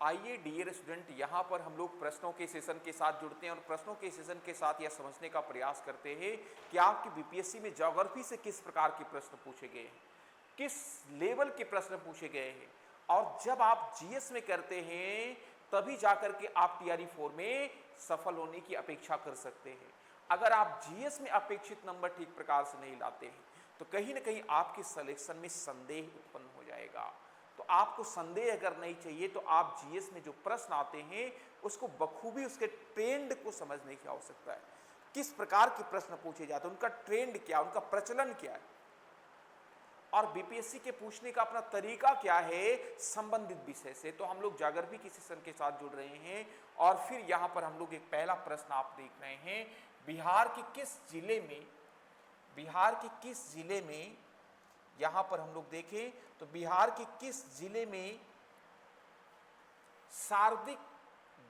आइए dear student, यहाँ पर हम लोग प्रश्नों के सेशन के साथ जुड़ते हैं और प्रश्नों के सेशन के साथ यह समझने का प्रयास करते हैं कि आपकी बीपीएससी में ज्योग्राफी से किस प्रकार के प्रश्न पूछे गए हैं, किस लेवल के प्रश्न पूछे गए हैं। और जब आप जीएस में करते हैं तभी जाकर के आप टीआरई 4 में सफल होने की अपेक्षा कर सकते हैं। अगर आप जीएस में अपेक्षित नंबर ठीक प्रकार से नहीं लाते हैं तो कहीं ना कहीं आपके सिलेक्शन में संदेह उत्पन्न हो जाएगा। तो आपको संदेह अगर नहीं चाहिए तो आप जीएस में जो प्रश्न आते हैं उसको बखूबी उसके ट्रेंड को समझने की आवश्यकता है। किस प्रकार के प्रश्न पूछे जाते हैं, उनका ट्रेंड क्या, उनका प्रचलन क्या है और बीपीएससी के पूछने का अपना तरीका क्या है संबंधित विषय से। तो हम लोग ज्योग्राफी के सेशन के साथ जुड़ रहे हैं और फिर यहाँ पर हम लोग एक पहला प्रश्न आप देख रहे हैं, बिहार के किस जिले में यहां पर हम लोग देखें तो बिहार के किस जिले में सर्वाधिक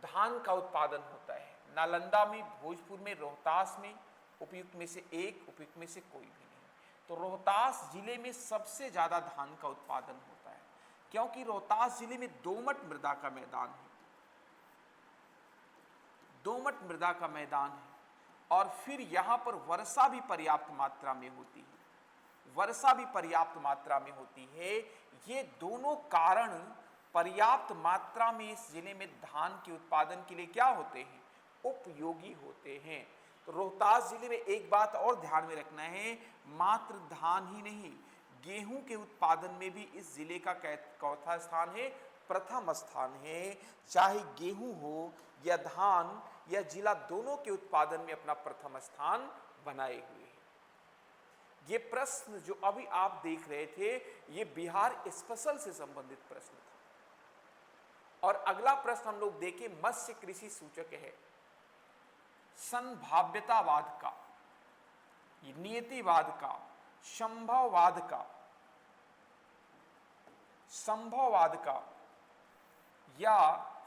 धान का उत्पादन होता है। नालंदा में, भोजपुर में, रोहतास में, उपयुक्त में से एक, उपयुक्त में से कोई भी नहीं। तो रोहतास जिले में सबसे ज्यादा धान का उत्पादन होता है क्योंकि रोहतास जिले में दोमट मृदा का मैदान है, दोमट मृदा का मैदान है और फिर यहां पर वर्षा भी पर्याप्त मात्रा में होती है, वर्षा भी पर्याप्त मात्रा में होती है। ये दोनों कारण पर्याप्त मात्रा में इस जिले में धान के उत्पादन के लिए क्या होते हैं, उपयोगी होते हैं। तो रोहतास जिले में एक बात और ध्यान में रखना है, मात्र धान ही नहीं गेहूं के उत्पादन में भी इस जिले का चौथा स्थान है, प्रथम स्थान है। चाहे गेहूं हो या धान या जिला दोनों के उत्पादन में अपना प्रथम स्थान बनाए हुए है। ये प्रश्न जो अभी आप देख रहे थे ये बिहार स्पेशल से संबंधित प्रश्न था। और अगला प्रश्न हम लोग देखें, मत्स्य कृषि सूचक है संभाव्यतावाद का, नियतिवाद का, संभववाद का या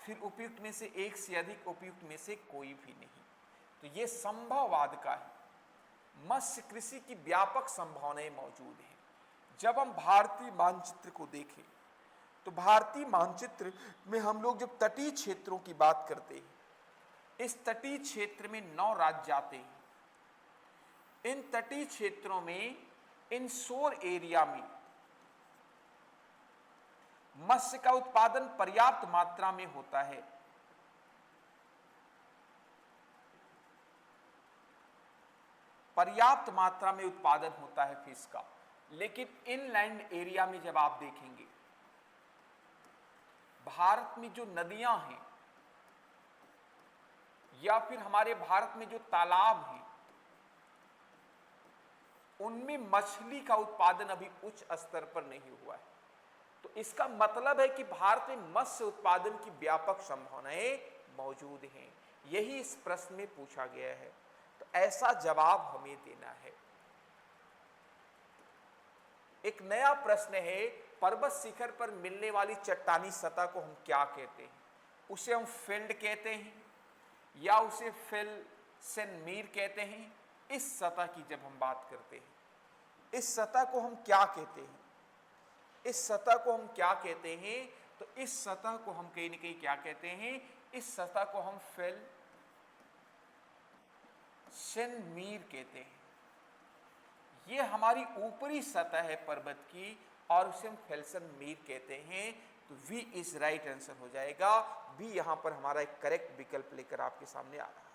फिर उपयुक्त में से एक से अधिक, उपयुक्त में से कोई भी नहीं। तो ये संभववाद का है। मत्स्य कृषि की व्यापक संभावनाएं मौजूद हैं। जब हम भारतीय मानचित्र को देखें तो भारतीय मानचित्र में हम लोग जब तटीय क्षेत्रों की बात करते हैं, इस तटीय क्षेत्र में 9 राज्य आते हैं। इन तटीय क्षेत्रों में, इन शोर एरिया में मत्स्य का उत्पादन पर्याप्त मात्रा में होता है। पर्याप्त मात्रा में उत्पादन होता है फिश का। लेकिन इनलैंड एरिया में जब आप देखेंगे, भारत में जो नदियां हैं या फिर हमारे भारत में जो तालाब हैं, उनमें मछली का उत्पादन अभी उच्च स्तर पर नहीं हुआ है। तो इसका मतलब है कि भारत में मत्स्य उत्पादन की व्यापक संभावनाएं मौजूद हैं। यही इस प्रश्न में पूछा गया है। तो ऐसा जवाब हमें देना है। एक नया प्रश्न है, पर्वत शिखर पर मिलने वाली चट्टानी सतह को हम क्या कहते हैं? उसे हम फील्ड कहते हैं या उसे फेल्सेनमीर कहते हैं। इस सतह की जब हम बात करते हैं, इस सतह को हम क्या कहते हैं? इस सतह को हम क्या कहते हैं? तो इस सतह को हम कहीं न कहीं क्या कहते हैं? इस सतह को हम फेल्सेनमीर कहते हैं। ये हमारी ऊपरी सतह है पर्वत की और उसे हम फेल्सेनमीर कहते हैं। तो वी इज राइट आंसर हो जाएगा। बी यहां पर हमारा एक करेक्ट विकल्प लेकर आपके सामने आ रहा है।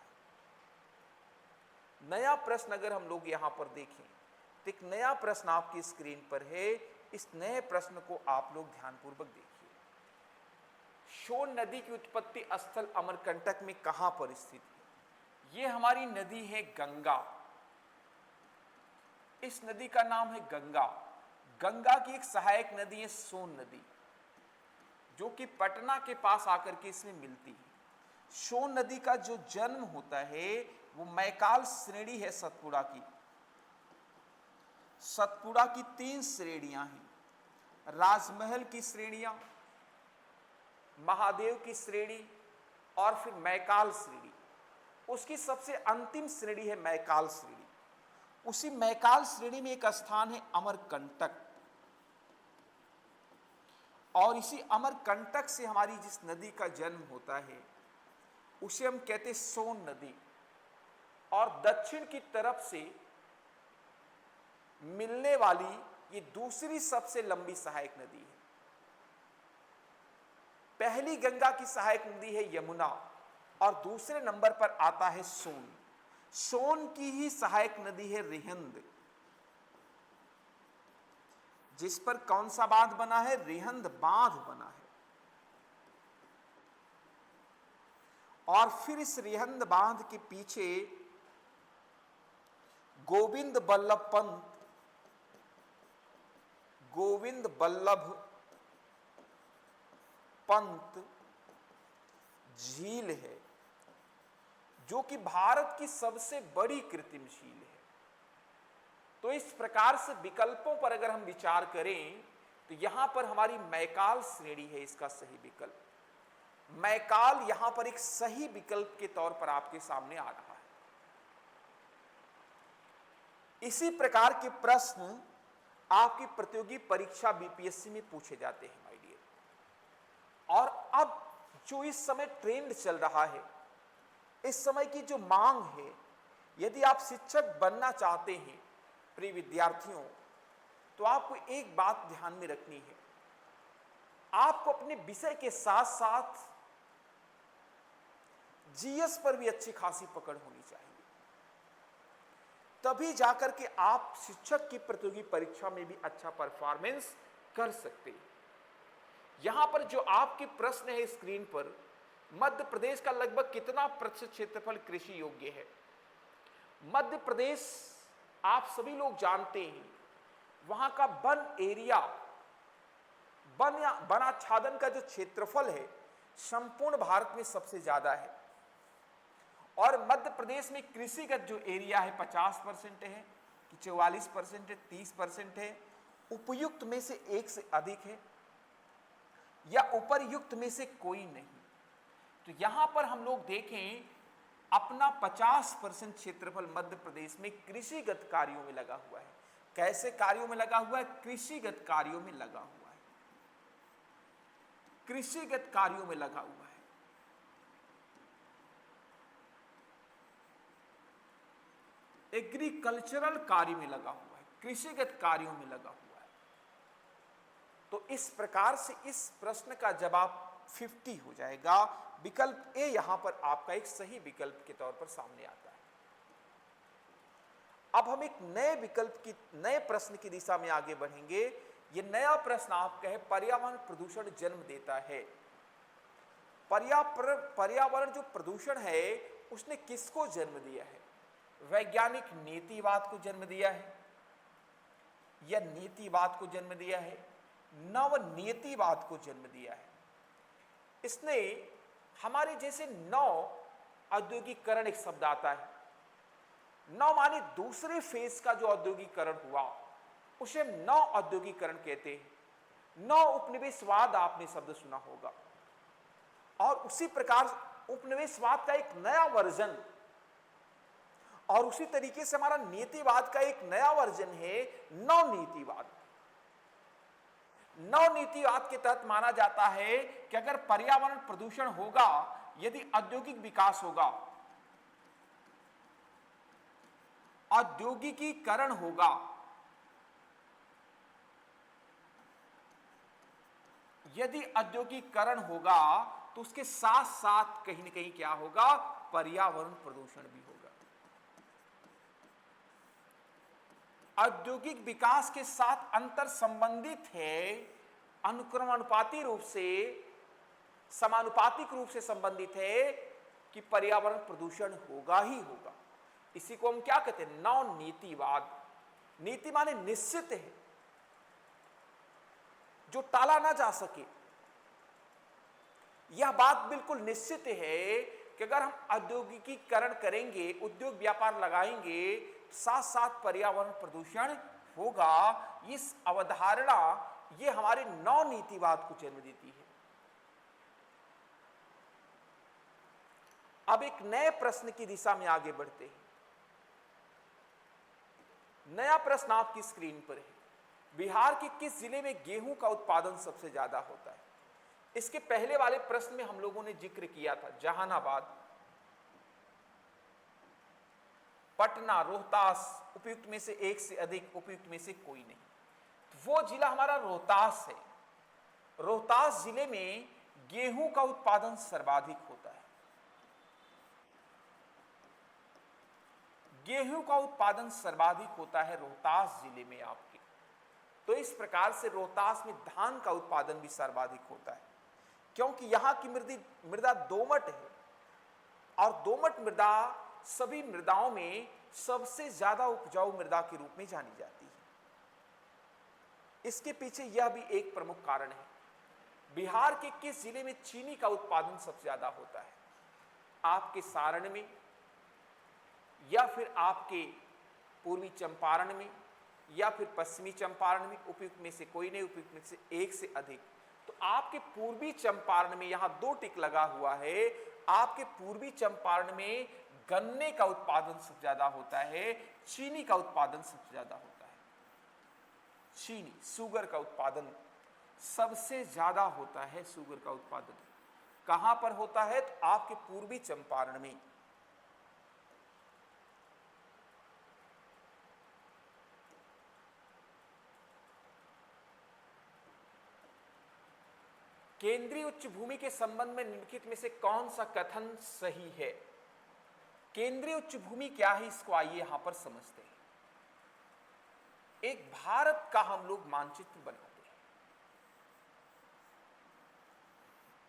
नया प्रश्न अगर हम लोग यहां पर देखें तो एक नया प्रश्न आपकी स्क्रीन पर है। इस नए प्रश्न को आप लोग ध्यानपूर्वक देखिए। शोण नदी की उत्पत्ति स्थल अमरकंटक में कहां पर स्थित है? ये हमारी नदी है गंगा। इस नदी का नाम है गंगा। गंगा की एक सहायक नदी है सोन नदी, जो कि पटना के पास आकर के इसमें मिलती है। सोन नदी का जो जन्म होता है वो मैकाल श्रेणी है सतपुड़ा की। सतपुड़ा की 3 श्रेणियां हैं, राजमहल की श्रेणियां, महादेव की श्रेणी और फिर मैकाल श्रेणी। उसकी सबसे अंतिम श्रेणी है मैकाल श्रेणी। उसी मैकाल श्रेणी में एक स्थान है अमरकंटक और इसी अमरकंटक से हमारी जिस नदी का जन्म होता है उसे हम कहते सोन नदी, और दक्षिण की तरफ से मिलने वाली ये दूसरी सबसे लंबी सहायक नदी है। पहली गंगा की सहायक नदी है यमुना और दूसरे नंबर पर आता है सोन। सोन की ही सहायक नदी है रिहंद, जिस पर कौन सा बांध बना है? रिहंद बांध बना है। और फिर इस रिहंद बांध के पीछे गोविंद बल्लभ पंत झील है, जो कि भारत की सबसे बड़ी कृत्रिम झील है। तो इस प्रकार से विकल्पों पर अगर हम विचार करें तो यहां पर हमारी मैकाल श्रेणी है इसका सही विकल्प। मैकाल यहां पर एक सही विकल्प के तौर पर आपके सामने आ रहा है। इसी प्रकार के प्रश्न आपकी प्रतियोगी परीक्षा बीपीएससी में पूछे जाते हैं माय डियर। और अब जो इस समय ट्रेंड चल रहा है, इस समय की जो मांग है, यदि आप शिक्षक बनना चाहते हैं प्रिय विद्यार्थियों, तो आपको एक बात ध्यान में रखनी है। आपको अपने विषय के साथ साथ जीएस पर भी अच्छी खासी पकड़ होनी चाहिए, तभी जाकर के आप शिक्षक की प्रतियोगी परीक्षा में भी अच्छा परफॉर्मेंस कर सकते हैं। यहां पर जो आपके प्रश्न है स्क्रीन पर, मध्य प्रदेश का लगभग कितना प्रतिशत क्षेत्रफल कृषि योग्य है? मध्य प्रदेश आप सभी लोग जानते हैं, वहां का वन एरिया, वन आच्छादन का जो क्षेत्रफल है संपूर्ण भारत में सबसे ज्यादा है। और मध्य प्रदेश में कृषिगत जो एरिया है 50% है कि 44% है, 30% है, उपयुक्त में से एक से अधिक है या उपरयुक्त में से कोई नहीं। तो यहां पर हम लोग देखें, अपना 50% क्षेत्रफल मध्य प्रदेश में कृषिगत कार्यों में लगा हुआ है। कैसे कार्यों में लगा हुआ है? कृषिगत कार्यों में लगा हुआ है, कृषिगत कार्यों में लगा हुआ है। एग्रीकल्चरल कार्य में लगा हुआ है, कृषिगत कार्यों में लगा हुआ है। तो इस प्रकार से इस प्रश्न का जवाब 50 हो जाएगा। विकल्प ए यहां पर आपका एक सही विकल्प के तौर पर सामने आता है। अब हम एक नए विकल्प की, नए प्रश्न की दिशा में आगे बढ़ेंगे। यह नया प्रश्न आपका है, पर्यावरण प्रदूषण जन्म देता है। पर्यावरण जो प्रदूषण है उसने किसको जन्म दिया है? वैज्ञानिक नीतिवाद को जन्म दिया है या नीतिवाद को जन्म दिया है, नवनीतिवाद को जन्म दिया है? इसने हमारे जैसे नव औद्योगिकरण, एक शब्द आता है, नव माने दूसरे फेज का जो औद्योगिकरण हुआ उसे नव औद्योगिकरण कहते हैं। नव उपनिवेशवाद आपने शब्द सुना होगा, और उसी प्रकार उपनिवेशवाद का एक नया वर्जन, और उसी तरीके से हमारा नीतिवाद का एक नया वर्जन है नवनीतिवाद। नवनीतिवाद के तहत माना जाता है कि अगर पर्यावरण प्रदूषण होगा, यदि औद्योगिक विकास होगा, औद्योगिकीकरण होगा, यदि औद्योगिकीकरण होगा तो उसके साथ साथ कहीं ना कहीं क्या होगा? पर्यावरण प्रदूषण भी होगा। औद्योगिक विकास के साथ अंतर संबंधित है, अनुक्रमानुपाती रूप से, समानुपातिक रूप से संबंधित है कि पर्यावरण प्रदूषण होगा ही होगा। इसी को हम क्या कहते हैं? नव नीतिवाद। नीति माने निश्चित है, जो टाला ना जा सके। यह बात बिल्कुल निश्चित है कि अगर हम औद्योगिकीकरण करेंगे, उद्योग व्यापार लगाएंगे, साथ साथ पर्यावरण प्रदूषण होगा। इस अवधारणा ये हमारे नव नीतिवाद को जन्म देती है। अब एक नए प्रश्न की दिशा में आगे बढ़ते हैं। नया प्रश्न आपकी स्क्रीन पर है। बिहार के किस जिले में गेहूं का उत्पादन सबसे ज्यादा होता है? इसके पहले वाले प्रश्न में हम लोगों ने जिक्र किया था जहानाबाद, पटना, रोहतास, उपयुक्त में से एक से अधिक, उपयुक्त में से कोई नहीं। तो वो जिला हमारा रोहतास है। रोहतास जिले में गेहूं का उत्पादन सर्वाधिक होता है। गेहूं का उत्पादन सर्वाधिक होता है रोहतास जिले में आपके। तो इस प्रकार से रोहतास में धान का उत्पादन भी सर्वाधिक होता है, क्योंकि यहां की मृदा दोमट है और दोमट मृदा सभी मृदाओं में सबसे ज्यादा उपजाऊ मृदा के रूप में जानी जाती है। इसके पीछे यह भी एक प्रमुख कारण है। बिहार के किस जिले में चीनी का उत्पादन सबसे ज्यादा होता है? आपके सारण में, या फिर आपके पूर्वी चंपारण में, या फिर पश्चिमी चंपारण में, उपयुक्त में से कोई नहीं, उपयुक्त में से एक से अधिक। तो आपके पूर्वी चंपारण में, यहां 2 टिक लगा हुआ है, आपके पूर्वी चंपारण में गन्ने का उत्पादन सबसे ज्यादा होता है, चीनी का उत्पादन सबसे ज्यादा होता है। चीनी, शुगर का उत्पादन सबसे ज्यादा होता है। शुगर का उत्पादन कहां पर होता है? तो आपके पूर्वी चंपारण में। केंद्रीय उच्च भूमि के संबंध में निम्नलिखित में से कौन सा कथन सही है? केंद्रीय उच्च भूमि क्या है, इसको आइए यहां पर समझते हैं। एक भारत का हम लोग मानचित्र बनाते हैं,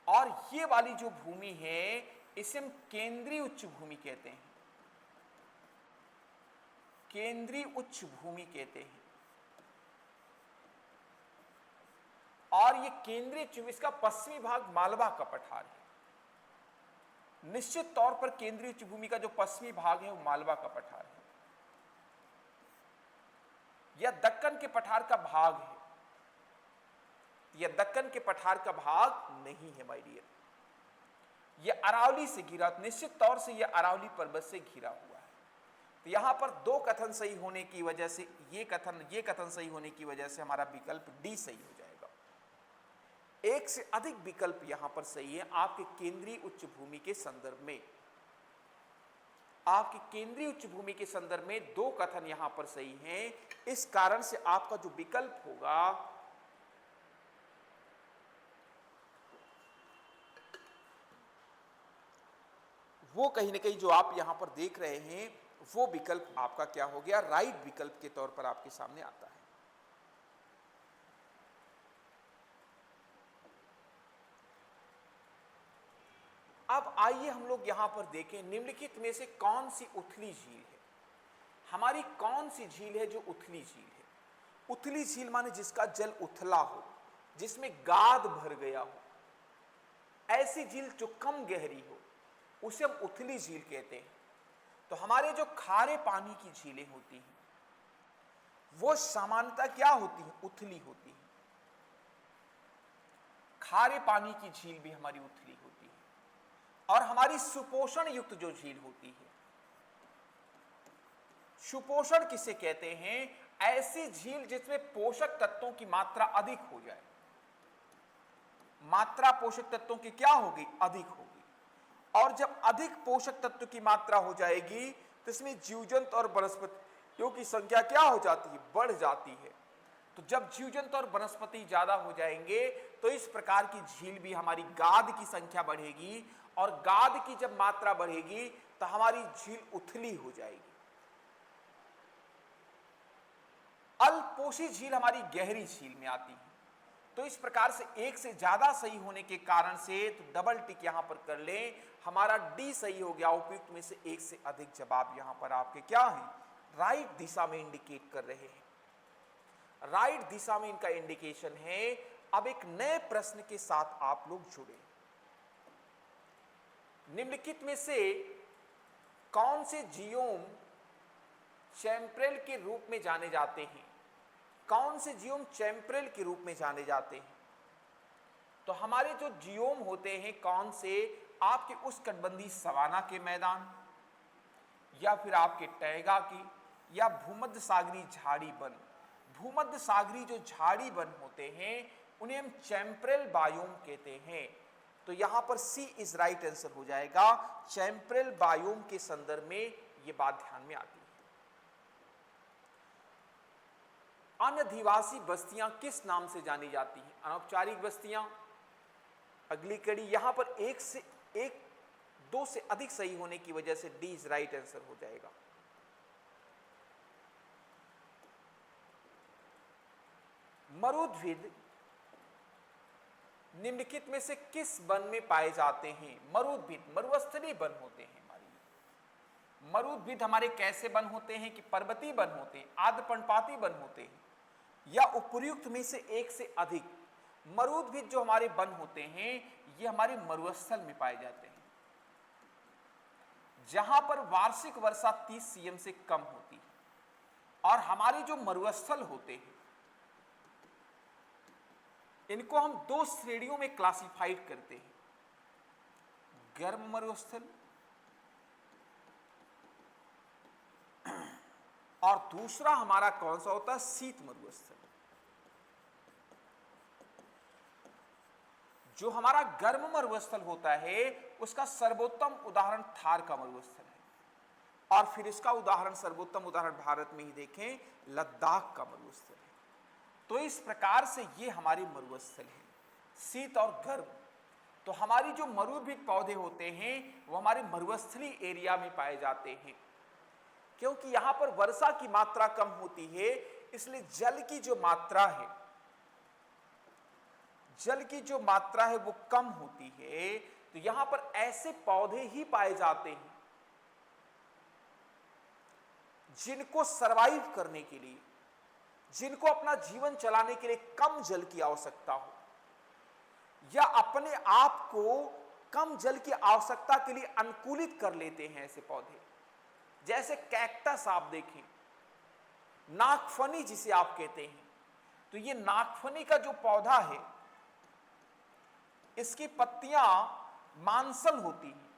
और ये वाली जो भूमि है इसे हम केंद्रीय उच्च भूमि कहते हैं। केंद्रीय उच्च भूमि कहते हैं। और ये केंद्रीय उच्च, इसका पश्चिमी भाग मालवा का पठार है। निश्चित तौर पर केंद्रीय उच्च भूमि का जो पश्चिमी भाग है वो मालवा का पठार है, या दक्कन के पठार का भाग है। यह दक्कन के पठार का भाग नहीं है माय डियर, यह अरावली से घिरा, निश्चित तौर से यह अरावली पर्वत से घिरा हुआ है। तो यहां पर 2 कथन सही होने की वजह से, ये कथन सही होने की वजह से हमारा विकल्प डी सही हो जाएगा। एक से अधिक विकल्प यहां पर सही है आपके केंद्रीय उच्च भूमि के संदर्भ में। आपके केंद्रीय उच्च भूमि के संदर्भ में 2 कथन यहां पर सही हैं। इस कारण से आपका जो विकल्प होगा वो कहीं ना कहीं जो आप यहां पर देख रहे हैं वो विकल्प आपका क्या हो गया? राइट विकल्प के तौर पर आपके सामने आता है। अब आइए हम लोग यहां पर देखें निम्नलिखित में से कौन सी उथली झील है। हमारी कौन सी झील है जो उथली झील है? उथली झील माने जिसका जल उथला हो, जिसमें गाद भर गया हो, ऐसी झील जो कम गहरी हो उसे हम उथली झील कहते हैं। तो हमारे जो खारे पानी की झीलें होती हैं वो सामान्यतः क्या होती हैं? उथली होती हैं। खारे पानी की झील भी हमारी उथली होती है। और हमारी सुपोषण युक्त जो झील होती है, सुपोषण किसे कहते हैं? ऐसी झील जिसमें पोषक तत्वों की मात्रा अधिक हो जाए। मात्रा पोषक तत्वों की क्या होगी? अधिक होगी। और जब अधिक पोषक तत्व की मात्रा हो जाएगी तो इसमें जीवजंतु और वनस्पतियों की संख्या क्या हो जाती है? बढ़ जाती है। तो जब जीवजंतु और वनस्पति ज्यादा हो जाएंगे तो इस प्रकार की झील भी हमारी गाद की संख्या बढ़ेगी, और गाद की जब मात्रा बढ़ेगी तो हमारी झील उथली हो जाएगी। अल्पोषी झील हमारी गहरी झील में आती है। तो इस प्रकार से एक से ज्यादा सही होने के कारण से तो डबल टिक यहां पर कर लें, हमारा डी सही हो गया। उपयुक्त में से एक से अधिक जवाब यहां पर आपके क्या है? राइट दिशा में इंडिकेट कर रहे हैं। राइट दिशा में इनका इंडिकेशन है। अब एक नए प्रश्न के साथ आप लोग जुड़े। निम्नलिखित में से कौन से जियोम चैंपरेल के रूप में जाने जाते हैं? कौन से जियोम चैंपरेल के रूप में जाने जाते हैं? तो हमारे जो जियोम होते हैं कौन से? आपके उष्णकटिबंधीय सवाना के मैदान, या फिर आपके टैगा की, या भूमध्य सागरीय झाड़ी वन। भूमध्य सागरीय जो झाड़ी वन होते हैं उन्हें हम चैम्परेल बायोम कहते हैं। तो यहां पर सी इज राइट आंसर हो जाएगा। चैम्परेल बायोम के संदर्भ में यह बात ध्यान में आती है। अनधिवासी बस्तियां किस नाम से जानी जाती हैं? अनौपचारिक बस्तियां। अगली कड़ी यहां पर दो से अधिक सही होने की वजह से डी इज राइट आंसर हो जाएगा। मरुद्भिद निम्नलिखित में से किस वन में पाए जाते हैं? मरुद्भिद मरुस्थलीय वन होते हैं हमारी। मरुद्भिद हमारे कैसे वन होते हैं कि पर्वतीय वन होते हैं, आर्द्रपर्णपाती वन होते हैं, या उपर्युक्त में से एक से अधिक? मरुद्भिद जो हमारे वन होते हैं ये हमारे मरुस्थल में पाए जाते हैं, जहां पर वार्षिक वर्षा 30 सीएम से कम होती है। और हमारे जो मरुस्थल होते हैं इनको हम दो श्रेणियों में क्लासिफाइड करते हैं, गर्म मरुस्थल और दूसरा हमारा कौन सा होता है? शीत मरुस्थल। जो हमारा गर्म मरुस्थल होता है उसका सर्वोत्तम उदाहरण थार का मरुस्थल है, और फिर इसका उदाहरण सर्वोत्तम उदाहरण भारत में ही देखें, लद्दाख का मरुस्थल है। तो इस प्रकार से ये हमारे मरुस्थल हैं, शीत और गर्म। तो हमारी जो मरुभूमि पौधे होते हैं वो हमारे मरुस्थलीय एरिया में पाए जाते हैं, क्योंकि यहां पर वर्षा की मात्रा कम होती है, इसलिए जल की जो मात्रा है वो कम होती है। तो यहां पर ऐसे पौधे ही पाए जाते हैं जिनको सरवाइव करने के लिए, जिनको अपना जीवन चलाने के लिए कम जल की आवश्यकता हो, या अपने आप को कम जल की आवश्यकता के लिए अनुकूलित कर लेते हैं ऐसे पौधे। जैसे कैक्टस आप देखें, नागफनी जिसे आप कहते हैं, तो ये नागफनी का जो पौधा है इसकी पत्तियां मांसल होती हैं,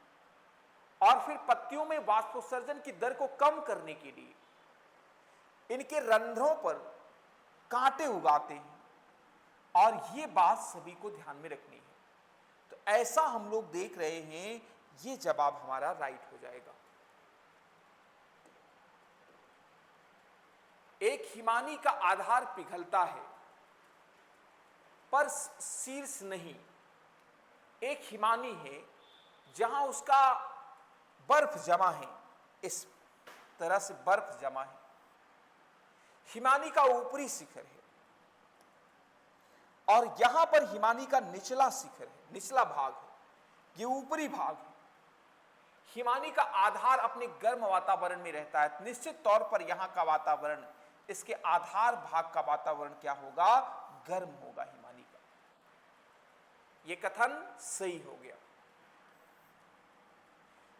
और फिर पत्तियों में वाष्पोत्सर्जन की दर को कम करने के लिए इनके रंध्रों पर कांटे उगाते हैं, और ये बात सभी को ध्यान में रखनी है। तो ऐसा हम लोग देख रहे हैं, ये जवाब हमारा राइट हो जाएगा। एक हिमानी का आधार पिघलता है पर शीर्ष नहीं। एक हिमानी है जहां उसका बर्फ जमा है, इस तरह से बर्फ जमा है। हिमानी का ऊपरी शिखर है, और यहां पर हिमानी का निचला शिखर है, निचला भाग है, ये ऊपरी भाग है। हिमानी का आधार अपने गर्म वातावरण में रहता है। निश्चित तौर पर यहां का वातावरण, इसके आधार भाग का वातावरण क्या होगा? गर्म होगा हिमानी का। यह कथन सही हो गया।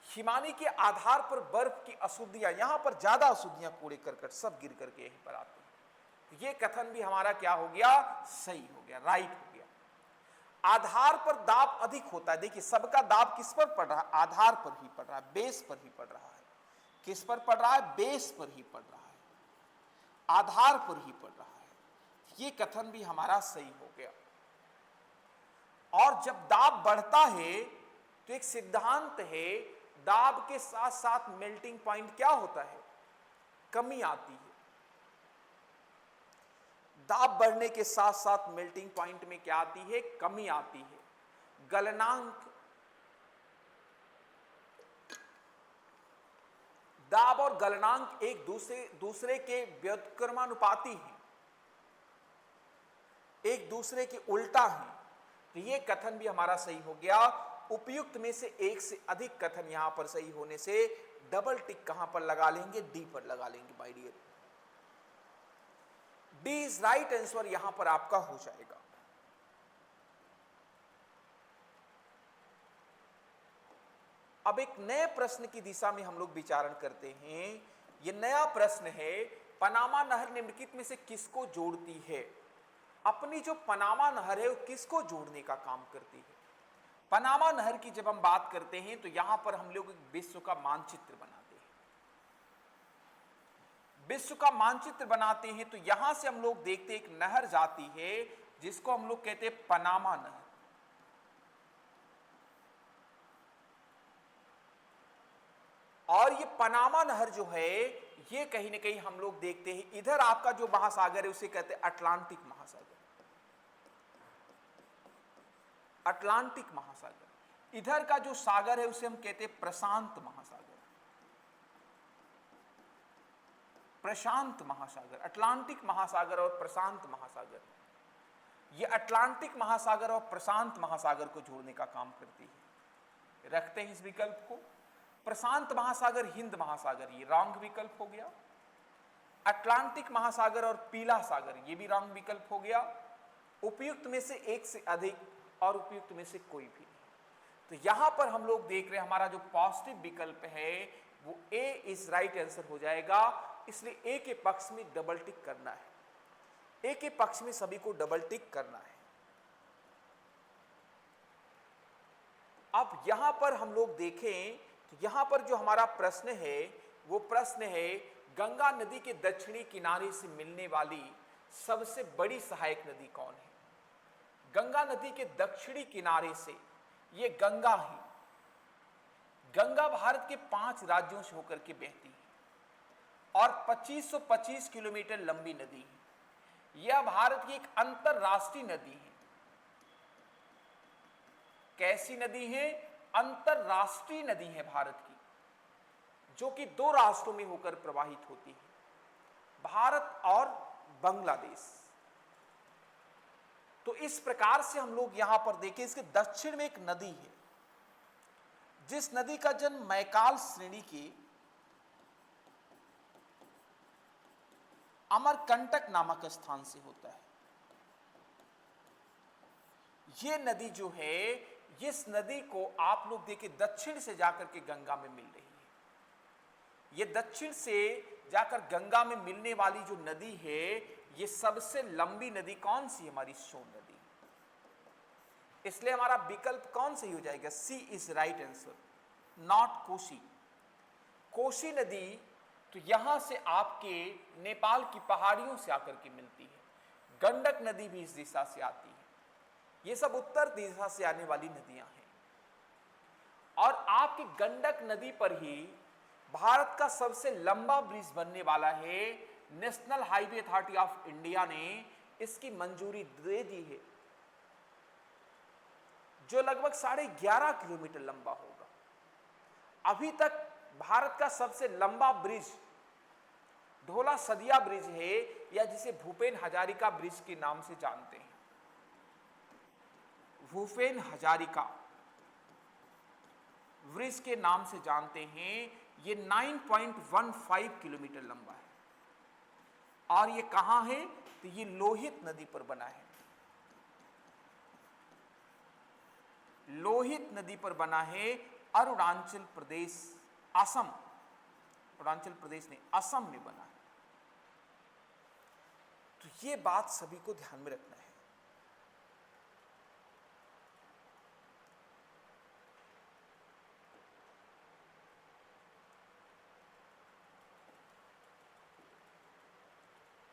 हिमानी के आधार पर बर्फ की अशुद्धियां, यहां पर ज्यादा अशुद्धियां, कूड़े करकट सब गिर करके यहीं पर आते हैं। यह कथन भी हमारा क्या हो गया? सही हो गया, राइट हो गया। आधार पर दाब अधिक होता है। देखिए सबका दाब किस पर पड़ रहा है? आधार पर ही पड़ रहा है, बेस पर ही पड़ रहा है। किस पर पड़ रहा है? बेस पर ही पड़ रहा है, आधार पर ही पड़ रहा है। यह कथन भी हमारा सही हो गया। और जब दाब बढ़ता है तो एक सिद्धांत है, दाब के साथ साथ मेल्टिंग पॉइंट क्या होता है? कमी आती है। दाब बढ़ने के साथ साथ मेल्टिंग पॉइंट में क्या आती है? कमी आती है। गलनांक, दाब और गलनांक एक दूसरे के व्युत्क्रमानुपाती हैं, एक दूसरे के उल्टा हैं। तो यह कथन भी हमारा सही हो गया। उपयुक्त में से एक से अधिक कथन यहां पर सही होने से डबल टिक कहां पर लगा लेंगे? डी पर लगा लेंगे my dear. D is right answer यहां पर आपका हो जाएगा। अब एक नए प्रश्न की दिशा में हम लोग विचारण करते हैं। यह नया प्रश्न है, पनामा नहर निम्नलिखित में से किसको जोड़ती है? अपनी जो पनामा नहर है वो किसको जोड़ने का काम करती है? पनामा नहर की जब हम बात करते हैं तो यहां पर हम लोग एक विश्व का मानचित्र बनाते हैं। विश्व का मानचित्र बनाते हैं तो यहां से हम लोग देखते एक नहर जाती है जिसको हम लोग कहते हैं पनामा नहर। और ये पनामा नहर जो है ये कहीं ना कहीं हम लोग देखते हैं इधर आपका जो महासागर है उसे कहते हैं अटलांटिक महासागर। अटलांटिक महासागर। इधर का जो सागर है उसे हम कहते हैं प्रशांत महासागर। प्रशांत महासागर, अटलांटिक महासागर और प्रशांत महासागर, ये अटलांटिक महासागर और प्रशांत महासागर को जोड़ने का काम करती है। रखते हैं इस विकल्प को। प्रशांत महासागर हिंद महासागर, ये रॉन्ग विकल्प हो गया। अटलांटिक महासागर और पीला सागर, ये भी रॉन्ग विकल्प हो गया। उपयुक्त में से एक से अधिक और उपयुक्त में से कोई भी नहीं। तो यहां पर हम लोग देख रहे हैं हमारा जो पॉजिटिव विकल्प है वो ए इज राइट आंसर हो जाएगा। इसलिए ए के पक्ष में डबल टिक करना है। ए के पक्ष में सभी को डबल टिक करना है। अब यहां पर हम लोग देखें तो यहां पर जो हमारा प्रश्न है वो प्रश्न है गंगा नदी के दक्षिणी किनारे से मिलने वाली सबसे बड़ी सहायक नदी कौन है। गंगा नदी के दक्षिणी किनारे से ये गंगा ही, गंगा भारत के 5 राज्यों से होकर के बहती है और 2525 किलोमीटर लंबी नदी है। यह भारत की एक अंतरराष्ट्रीय नदी है। कैसी नदी है? अंतरराष्ट्रीय नदी है भारत की, जो कि 2 राष्ट्रों में होकर प्रवाहित होती है, भारत और बांग्लादेश। तो इस प्रकार से हम लोग यहां पर देखें, इसके दक्षिण में एक नदी है जिस नदी का जन्म मैकाल श्रेणी के अमरकंटक नामक स्थान से होता है। यह नदी जो है, इस नदी को आप लोग देखें दक्षिण से जाकर के गंगा में मिल रही है। यह दक्षिण से जाकर गंगा में मिलने वाली जो नदी है, यह सबसे लंबी नदी कौन सी है? हमारी सोन नदी। इसलिए हमारा विकल्प कौन सही हो जाएगा? C is right answer, not Kosi. Kosi नदी तो यहां से आपके नेपाल की पहाड़ियों से आकर के मिलती है। गंडक नदी भी इस दिशा से आती है। ये सब उत्तर दिशा से आने वाली नदियां हैं। और आपकी गंडक नदी पर ही भारत का सबसे लंबा ब्रिज बनने वाला है। National highway authority of India ने इसकी मंजूरी दे दी है, जो लगभग 11.5 किलोमीटर लंबा होगा। अभी तक भारत का सबसे लंबा ब्रिज ढोला सदिया ब्रिज है, या जिसे भूपेन हजारिका ब्रिज के नाम से जानते हैं। भूपेन हजारिका ब्रिज के नाम से जानते हैं। ये 9.15 किलोमीटर लंबा है। और ये कहां है? तो ये लोहित नदी पर बना है। लोहित नदी पर बना है, अरुणाचल प्रदेश, असम, अरुणाचल प्रदेश ने असम में बना है। तो ये बात सभी को ध्यान में रखना है।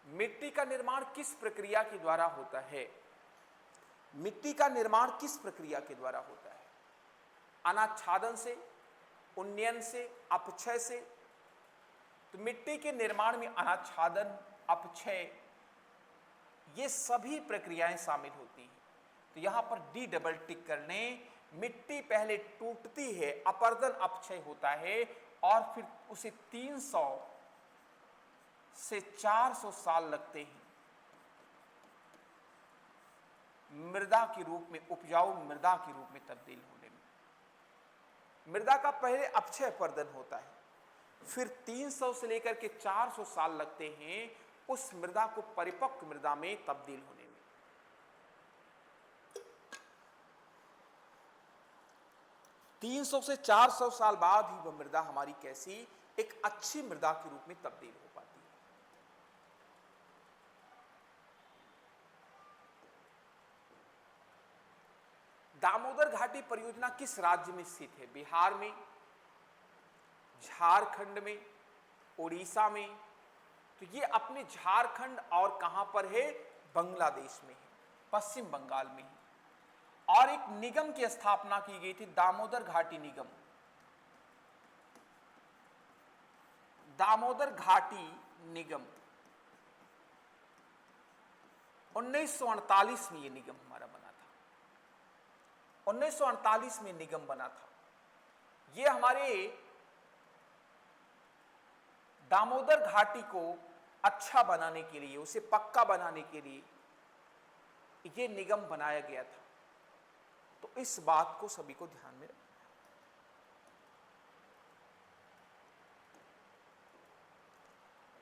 मिट्टी का निर्माण किस प्रक्रिया के द्वारा होता है? मिट्टी का निर्माण किस प्रक्रिया के द्वारा होता है? अनाच्छादन से, उन्नयन से, अपक्षय से? तो मिट्टी के निर्माण में अनाच्छादन, अपक्षय, ये सभी प्रक्रियाएं शामिल होती हैं। तो यहां पर डी डबल टिक कर लें। मिट्टी पहले टूटती है, अपर्दन अपक्षय होता है, और फिर उसे 300 से 400 साल लगते हैं मृदा के रूप में, उपजाऊ मृदा के रूप में तब्दील होने में। मृदा का पहले अपक्षय अपर्दन होता है, फिर 300 से लेकर के 400 साल लगते हैं उस मृदा को परिपक्व मृदा में तब्दील होने में। तीन सौ से 400 साल बाद ही वह मृदा हमारी कैसी, एक अच्छी मृदा के रूप में तब्दील हो पाती है। दामोदर घाटी परियोजना किस राज्य में स्थित है? बिहार में, झारखंड में, उड़ीसा में, तो ये अपने झारखंड और कहां पर है, बांग्लादेश में है, पश्चिम बंगाल में है। और एक निगम की स्थापना की गई थी, दामोदर घाटी निगम। दामोदर घाटी निगम 1948 में ये निगम हमारा बना था। 1948 में निगम बना था। ये हमारे दामोदर घाटी को अच्छा बनाने के लिए, उसे पक्का बनाने के लिए ये निगम बनाया गया था। तो इस बात को सभी को ध्यान में रखना।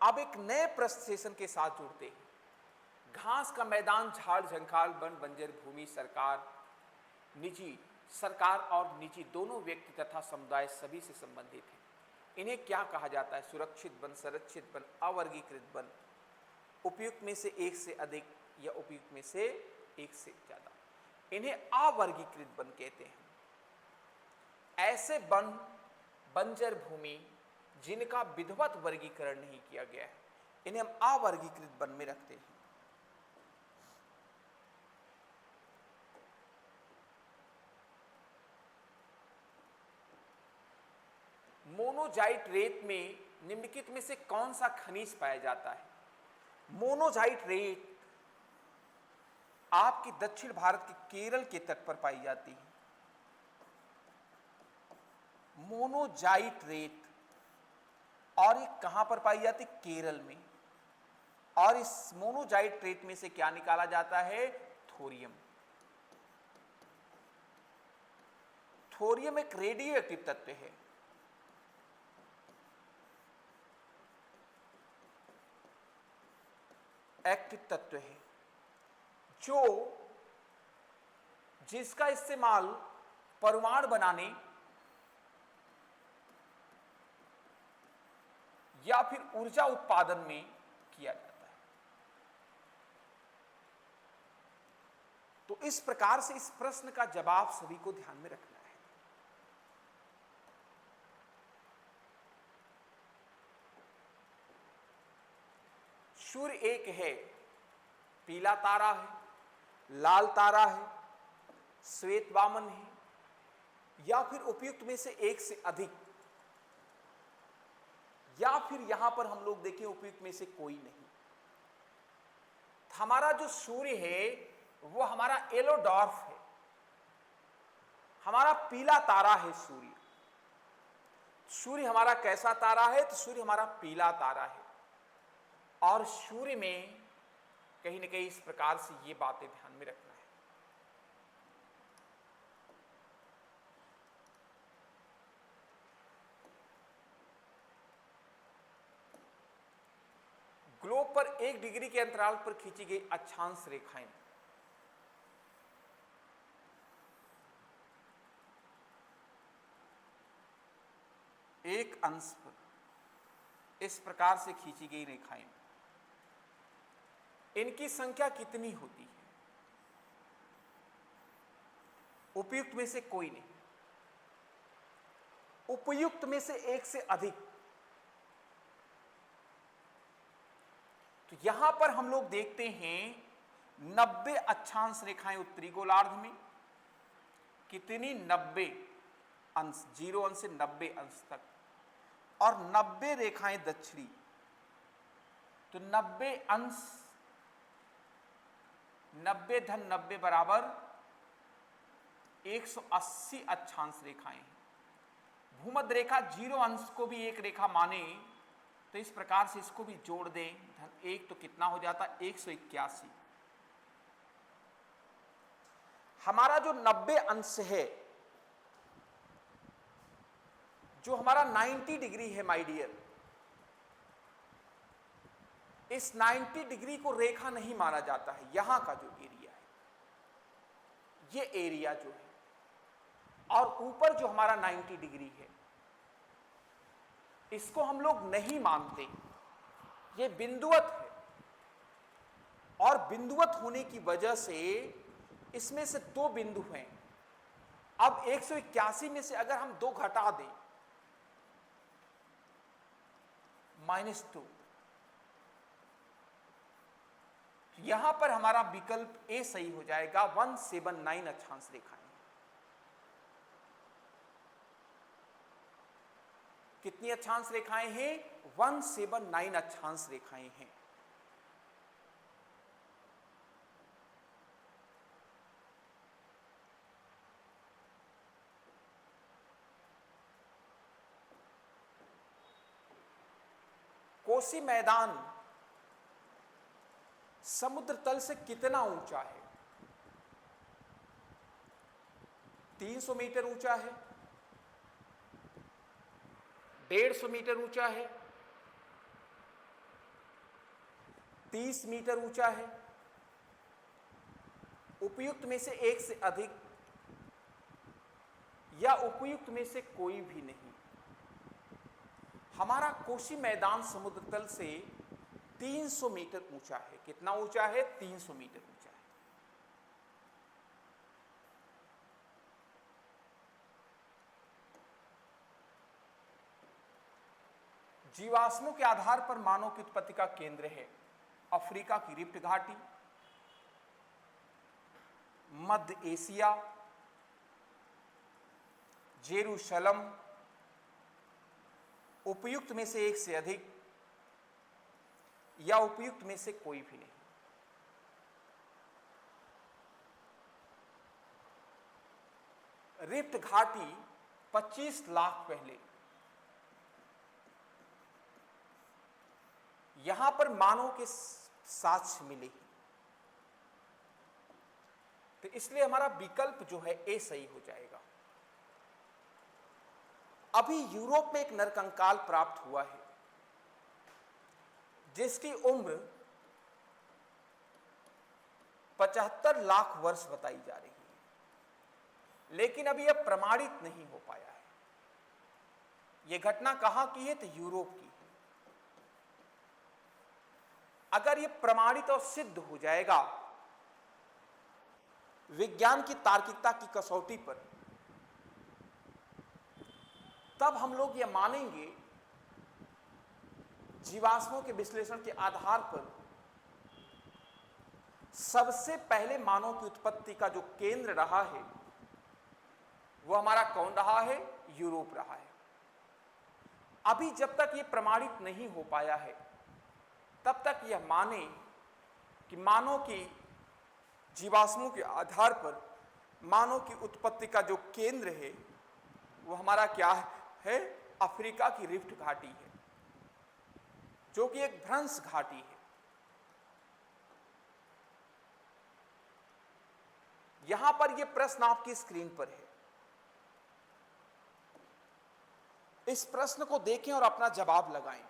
अब एक नए प्रश्न सेशन के साथ जुड़ते हैं। घास का मैदान, झाड़ झंखाड़, वन बंजर भूमि, सरकार, निजी, सरकार और निजी दोनों व्यक्ति तथा समुदाय सभी से संबंधित है। इन्हें क्या कहा जाता है? सुरक्षित वन, संरक्षित वन, अवर्गीकृत वन, उपयुक्त में से एक से अधिक या उपयुक्त में से एक से ज्यादा। इन्हें अवर्गीकृत वन कहते हैं। ऐसे वन, बंजर भूमि जिनका विधिवत वर्गीकरण नहीं किया गया है, इन्हें हम अवर्गीकृत वन में रखते हैं। मोनोजाइट रेत में निम्नलिखित में से कौन सा खनिज पाया जाता है? मोनोजाइट रेत आपकी दक्षिण भारत के केरल के तट पर पाई जाती है। मोनोजाइट रेत, और ये कहां पर पाई जाती? केरल में। और इस मोनोजाइट रेत में से क्या निकाला जाता है? थोरियम। थोरियम एक रेडियो एक्टिव तत्व है। एक्टिव तत्व है जो जिसका इस्तेमाल परमाणु बनाने या फिर ऊर्जा उत्पादन में किया जाता है। तो इस प्रकार से इस प्रश्न का जवाब सभी को ध्यान में रखना है। सूर्य एक है, पीला तारा है, लाल तारा है, श्वेत वामन है, या फिर उपयुक्त में से एक से अधिक, या फिर यहां पर हम लोग देखें उपयुक्त में से कोई नहीं। हमारा जो सूर्य है वो हमारा येलो डॉर्फ है, हमारा पीला तारा है सूर्य। सूर्य हमारा कैसा तारा है? तो सूर्य हमारा पीला तारा है। और सूर्य में कहीं ना कहीं इस प्रकार से ये बातें ध्यान में रखना है। ग्लोब पर 1 डिग्री के अंतराल पर खींची गई अक्षांश रेखाएं एक अंश पर इस प्रकार से खींची गई रेखाएं, इनकी संख्या कितनी होती है? उपयुक्त में से कोई नहीं, उपयुक्त में से एक से अधिक। तो यहां पर हम लोग देखते हैं 90 अक्षांश रेखाएं उत्तरी गोलार्ध में। कितनी? 90 अंश, 0 अंश से 90 अंश तक, और 90 रेखाएं दक्षिणी। तो 90 अंश, 90 धन 90 बराबर 180 अक्षांश रेखाएं हैं। भूमध्य रेखा 0 अंश को भी एक रेखा माने तो इस प्रकार से इसको भी जोड़ दें, धन 1 तो कितना हो जाता? 181। हमारा जो 90 अंश है, जो हमारा 90 डिग्री है माय डियर, इस 90 डिग्री को रेखा नहीं माना जाता है। यहां का जो एरिया है, ये एरिया जो है, और ऊपर जो हमारा 90 डिग्री है, इसको हम लोग नहीं मानते। ये बिंदुवत है, और बिंदुवत होने की वजह से इसमें से 2 बिंदु हैं। अब 181 में से अगर हम 2 घटा दें, -2, यहां पर हमारा विकल्प ए सही हो जाएगा। 179 अक्षांश रेखाएं। कितनी अक्षांश रेखाएं हैं? 179 अक्षांश रेखाएं हैं। कोसी मैदान समुद्र तल से कितना ऊंचा है? 300 मीटर ऊंचा है, 150 मीटर ऊंचा है, 30 मीटर ऊंचा है। उपयुक्त में से एक से अधिक या उपयुक्त में से कोई भी नहीं। हमारा कोसी मैदान समुद्र तल से 300 मीटर ऊंचा है। कितना ऊंचा है? 300 मीटर ऊंचा है। जीवाश्मों के आधार पर मानव की उत्पत्ति का केंद्र है अफ्रीका की रिफ्ट घाटी, मध्य एशिया, जेरूशलम। उपयुक्त में से एक से अधिक या उपयुक्त में से कोई भी नहीं। रिफ्ट घाटी 25 लाख पहले यहां पर मानव के साक्ष्य मिले, तो इसलिए हमारा विकल्प जो है ए सही हो जाएगा। अभी यूरोप में एक नरकंकाल प्राप्त हुआ है जिसकी उम्र 75 लाख वर्ष बताई जा रही है, लेकिन अभी यह प्रमाणित नहीं हो पाया है। यह घटना कहां की है? तो यूरोप की है। अगर यह प्रमाणित और सिद्ध हो जाएगा विज्ञान की तार्किकता की कसौटी पर, तब हम लोग यह मानेंगे जीवाश्मों के विश्लेषण के आधार पर सबसे पहले मानव की उत्पत्ति का जो केंद्र रहा है वो हमारा कौन रहा है? यूरोप रहा है। अभी जब तक यह प्रमाणित नहीं हो पाया है तब तक यह माने कि मानव की जीवाश्मों के आधार पर मानव की उत्पत्ति का जो केंद्र है वो हमारा क्या है? अफ्रीका की रिफ्ट घाटी है, जो कि एक भ्रंश घाटी है। यहां पर यह प्रश्न आपकी स्क्रीन पर है। इस प्रश्न को देखें और अपना जवाब लगाएं।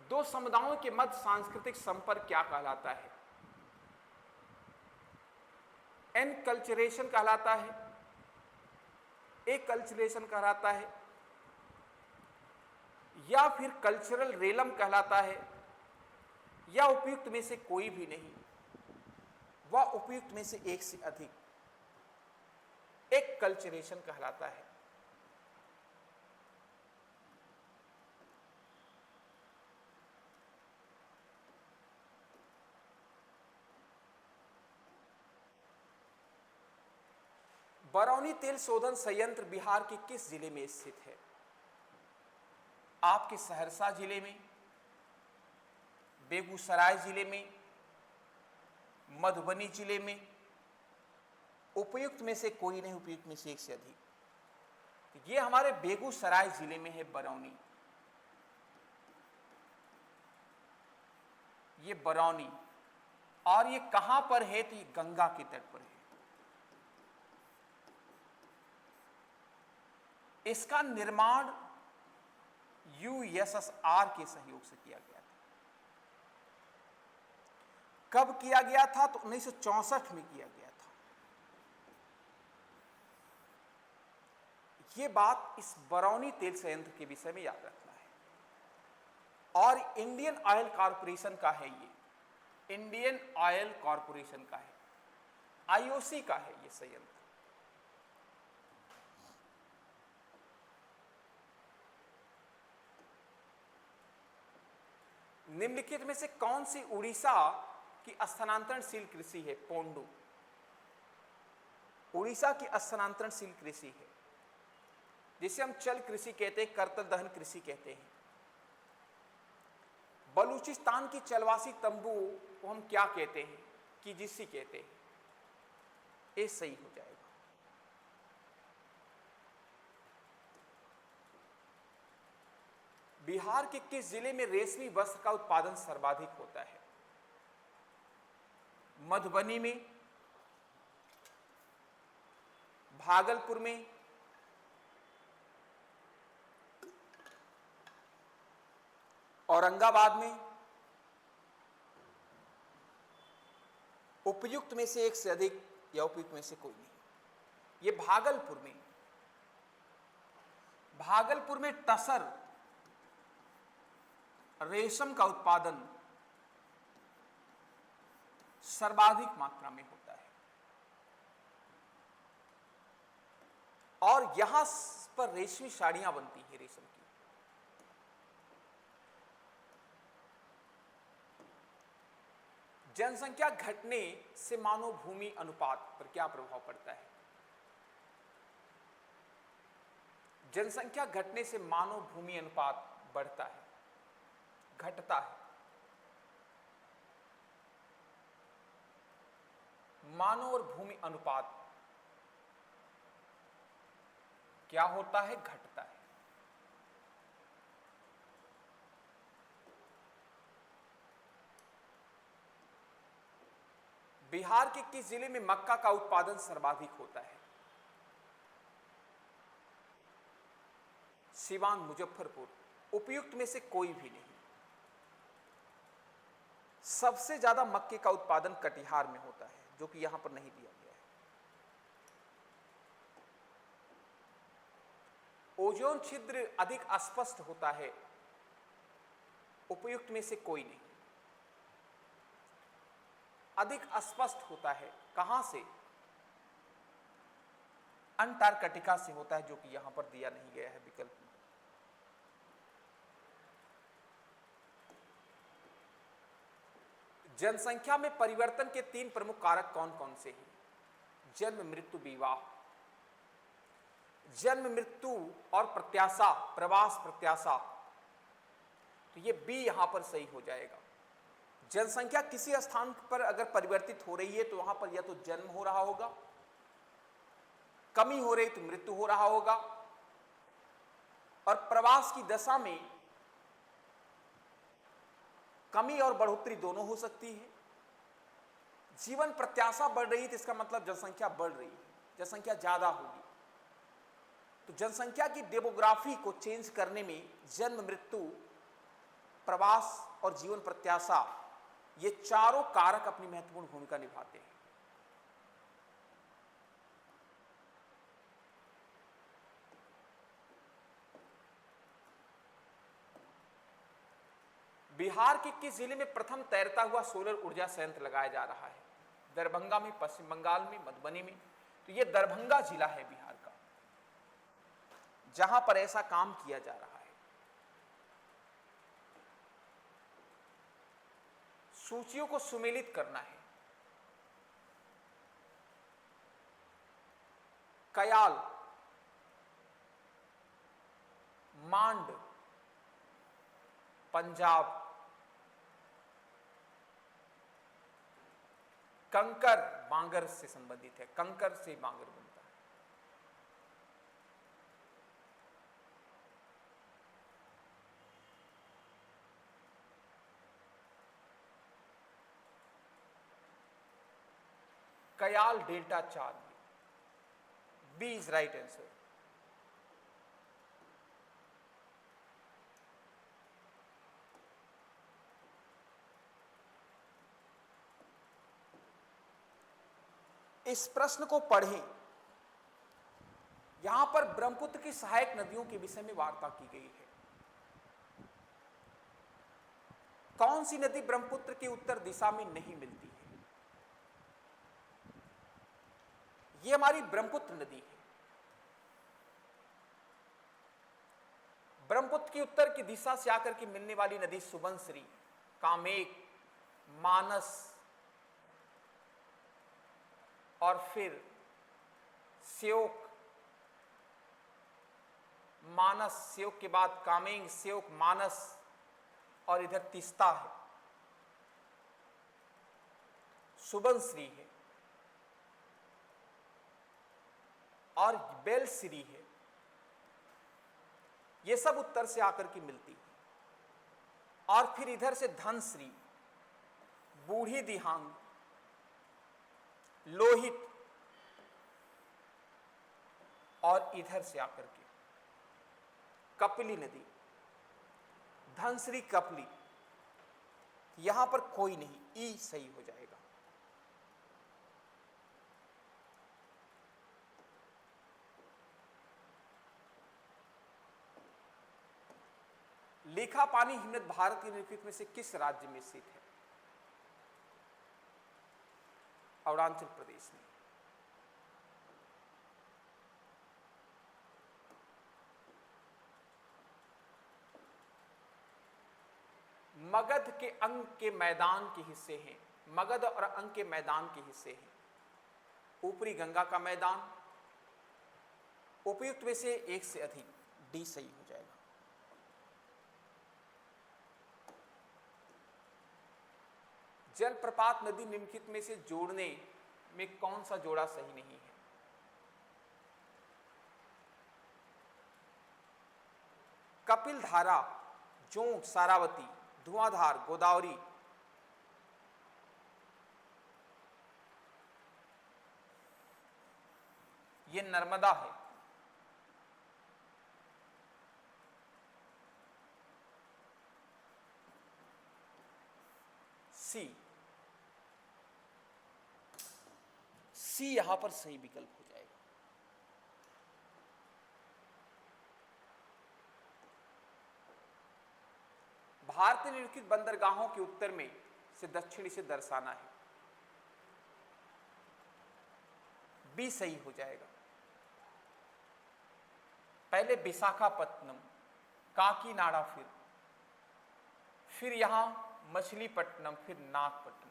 दो समुदायों के मध्य सांस्कृतिक संपर्क क्या कहलाता है? एनकल्चरेशन कहलाता है, एकल्चरेशन कहलाता है, या फिर कल्चरल रेलम कहलाता है, या उपयुक्त में से कोई भी नहीं, वह उपयुक्त में से एक से अधिक एक कल्चरेशन कहलाता है। बरौनी तेल शोधन संयंत्र बिहार के किस जिले में स्थित है? आपके सहरसा जिले में, बेगूसराय जिले में, मधुबनी जिले में। उपयुक्त में से कोई नहीं, उपयुक्त में से एक से अधिक। ये हमारे बेगूसराय जिले में है बरौनी। ये बरौनी, और ये कहां पर है? तो ये गंगा के तट पर है। इसका निर्माण यूएसएसआर के सहयोग से किया गया था। कब किया गया था? तो 1964 में किया गया था। यह बात इस बरौनी तेल संयंत्र के विषय में याद रखना है। और इंडियन ऑयल कॉरपोरेशन का है, ये इंडियन ऑयल कॉरपोरेशन का है, आईओसी का है ये संयंत्र। निम्नलिखित में से कौन सी उड़ीसा की स्थानांतरणशील कृषि है? पोंडू उड़ीसा की स्थानांतरणशील कृषि है, जिसे हम चल कृषि कहते हैं, करतल दहन कृषि कहते हैं। बलूचिस्तान की चलवासी तंबू को हम क्या कहते हैं? कीजिसी कहते हैं। ये सही हो जाएगा। बिहार के किस जिले में रेशमी वस्त्र का उत्पादन सर्वाधिक होता है? मधुबनी में, भागलपुर में, औरंगाबाद में, उपयुक्त में से एक से अधिक या उपयुक्त में से कोई नहीं। ये भागलपुर में टसर रेशम का उत्पादन सर्वाधिक मात्रा में होता है और यहां पर रेशमी साड़ियां बनती हैं रेशम की। जनसंख्या घटने से मानव भूमि अनुपात पर क्या प्रभाव पड़ता है? जनसंख्या घटने से मानव भूमि अनुपात बढ़ता है, घटता है। मानव और भूमि अनुपात क्या होता है? घटता है। बिहार के किस जिले में मक्का का उत्पादन सर्वाधिक होता है? सिवान, मुजफ्फरपुर। उपयुक्त में से कोई भी नहीं। सबसे ज्यादा मक्के का उत्पादन कटिहार में होता है, जो कि यहां पर नहीं दिया गया है। ओजोन छिद्र अधिक अस्पष्ट होता है। उपयुक्त में से कोई नहीं। अधिक अस्पष्ट होता है कहां से? अंटार्कटिका से होता है, जो कि यहां पर दिया नहीं गया है विकल्प में। जनसंख्या में परिवर्तन के 3 प्रमुख कारक कौन कौन से हैं? जन्म, मृत्यु, विवाह। जन्म, मृत्यु और प्रत्याशा, प्रवास प्रत्याशा, तो ये बी यहां पर सही हो जाएगा। जनसंख्या किसी स्थान पर अगर परिवर्तित हो रही है तो वहां पर या तो जन्म हो रहा होगा, कमी हो रही तो मृत्यु हो रहा होगा, और प्रवास की दशा में कमी और बढ़ोतरी दोनों हो सकती है। जीवन प्रत्याशा बढ़ रही है तो इसका मतलब जनसंख्या बढ़ रही है, जनसंख्या ज्यादा होगी। तो जनसंख्या की डेमोग्राफी को चेंज करने में जन्म, मृत्यु, प्रवास और जीवन प्रत्याशा, ये चारों कारक अपनी महत्वपूर्ण भूमिका निभाते हैं। बिहार के किस जिले में प्रथम तैरता हुआ सोलर ऊर्जा संयंत्र लगाया जा रहा है? दरभंगा में, पश्चिम बंगाल में, मधुबनी में। तो यह दरभंगा जिला है बिहार का, जहां पर ऐसा काम किया जा रहा है। सूचियों को सुमेलित करना है। कयाल, मांड, पंजाब। कंकर बांगर से संबंधित है, कंकर से बांगर बनता है। कयाल delta 4, B is right answer. इस प्रश्न को पढ़ें। यहां पर ब्रह्मपुत्र की सहायक नदियों के विषय में वार्ता की गई है। कौन सी नदी ब्रह्मपुत्र के उत्तर दिशा में नहीं मिलती है? यह हमारी ब्रह्मपुत्र नदी है। ब्रह्मपुत्र की उत्तर की दिशा से आकर के मिलने वाली नदी सुबनसिरी, कामेक, मानस और फिर स्योक, मानस, स्योक के बाद कामेंग, स्योक, मानस और इधर तीस्ता है, सुबनश्री है और बेलश्री है। ये सब उत्तर से आकर के मिलती है। और फिर इधर से धनश्री, बूढ़ी दिहांग, लोहित और इधर से आकर के कपिली नदी, धनश्री, कपिली। यहां पर कोई नहीं, ई सही हो जाएगा। लेखापानी हिमनद भारत के निम्नलिखित में से किस राज्य में स्थित है? अरुणाचल प्रदेश में। मगध के अंग के मैदान के हिस्से हैं, मगध और अंग के मैदान के हिस्से हैं। ऊपरी गंगा का मैदान, उपयुक्त में से एक से अधिक, डी सही हो जाएगा। जलप्रपात नदी निम्नलिखित में से जोड़ने में कौन सा जोड़ा सही नहीं है? कपिल धारा, जोंक, सारावती, धुआंधार, गोदावरी। ये नर्मदा है। सी यहां पर सही विकल्प हो जाएगा। भारतीय निम्नलिखित बंदरगाहों के उत्तर में से दक्षिणी से दर्शाना है। बी सही हो जाएगा। पहले विशाखापत्तनम, काकीनाडा, फिर यहां मछलीपट्टनम, फिर नागपट्टनम।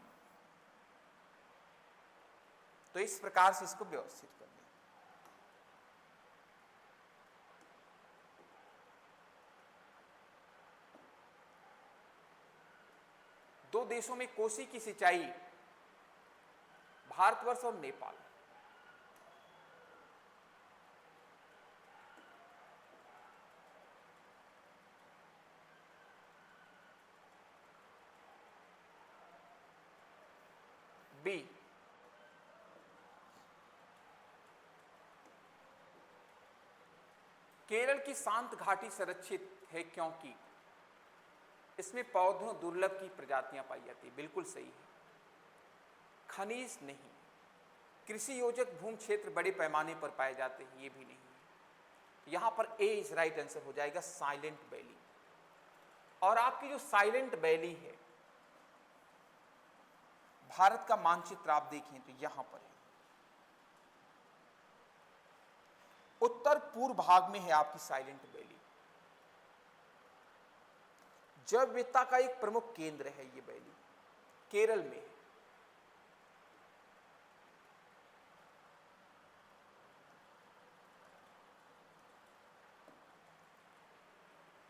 तो इस प्रकार से इसको व्यवस्थित कर लें। दो देशों में कोसी की सिंचाई, भारतवर्ष और नेपाल। बी, केरल की शांत घाटी संरक्षित है क्योंकि इसमें पौधों दुर्लभ की प्रजातियां पाई जाती है। बिल्कुल सही है। खनिज नहीं। कृषि योजक भूमि क्षेत्र बड़े पैमाने पर पाए जाते हैं, ये भी नहीं है। यहां पर ए इज राइट आंसर हो जाएगा, साइलेंट वैली। और आपकी जो साइलेंट वैली है, भारत का मानचित्र आप देखें तो यहां पर है, उत्तर पूर्व भाग में है आपकी साइलेंट वैली। जैव विविधता का एक प्रमुख केंद्र है ये वैली, केरल में है।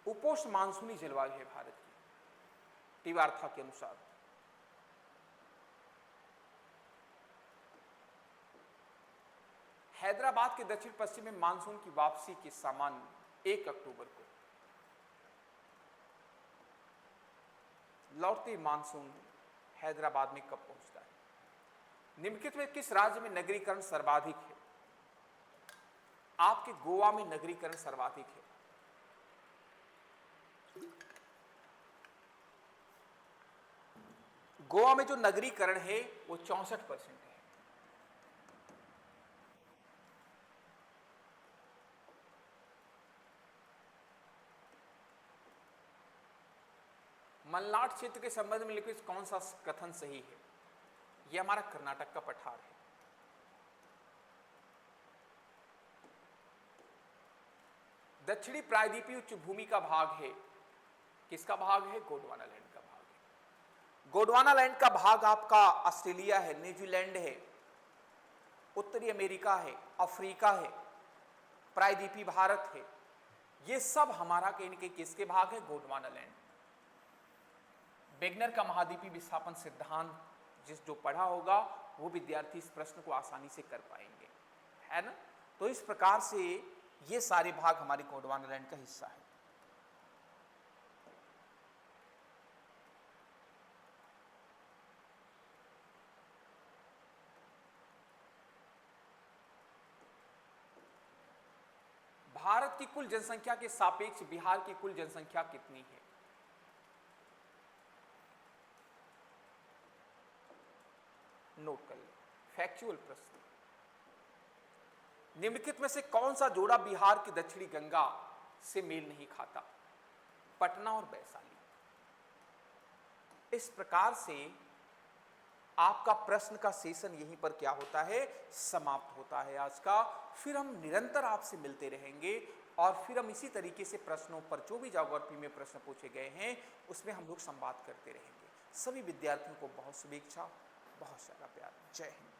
उपोष्ण मानसूनी जलवायु है भारत की, टिवार्था के अनुसार। हैदराबाद के दक्षिण पश्चिम में मानसून की वापसी के सामान्य 1 अक्टूबर को लौटते मानसून हैदराबाद में कब पहुंचता है? निम्नलिखित में किस राज्य में नगरीकरण सर्वाधिक है? आपके गोवा में नगरीकरण सर्वाधिक है। गोवा में जो नगरीकरण है वो 64% है। मलनाड क्षेत्र के संबंध में लिखित कौन सा कथन सही है? यह हमारा कर्नाटक का पठार है। दक्षिणी प्रायद्वीपीय उच्च भूमि का भाग है, किसका भाग है? गोंडवाना लैंड का भाग है। गोंडवाना लैंड का भाग आपका ऑस्ट्रेलिया है, न्यूजीलैंड है, उत्तरी अमेरिका है, अफ्रीका है, प्रायद्वीपीय भारत है। ये सब हमारा कहीं न कहीं किसके भाग है? गोंडवाना लैंड। वेगनर का महाद्वीपीय विस्थापन सिद्धांत जो पढ़ा होगा वो विद्यार्थी इस प्रश्न को आसानी से कर पाएंगे, है ना। तो इस प्रकार से ये सारे भाग हमारे गोंडवाना लैंड का हिस्सा है। भारत की कुल जनसंख्या के सापेक्ष बिहार की कुल जनसंख्या कितनी है? नोट कर ले, फैक्चुअल प्रश्न। निम्नलिखित में से कौन सा जोड़ा बिहार की दक्षिणी गंगा से मेल नहीं खाता? पटना और वैशाली। इस प्रकार से आपका प्रश्न का सेशन यहीं पर क्या होता है? समाप्त होता है आज का। फिर हम निरंतर आपसे मिलते रहेंगे और फिर हम इसी तरीके से प्रश्नों पर जो भी ज्योग्राफी में प्रश्न पूछे गए हैं उसमें हम लोग संवाद करते रहेंगे। सभी विद्यार्थियों को बहुत शुभेच्छा, बहुत सारा प्यार। जय हिंद।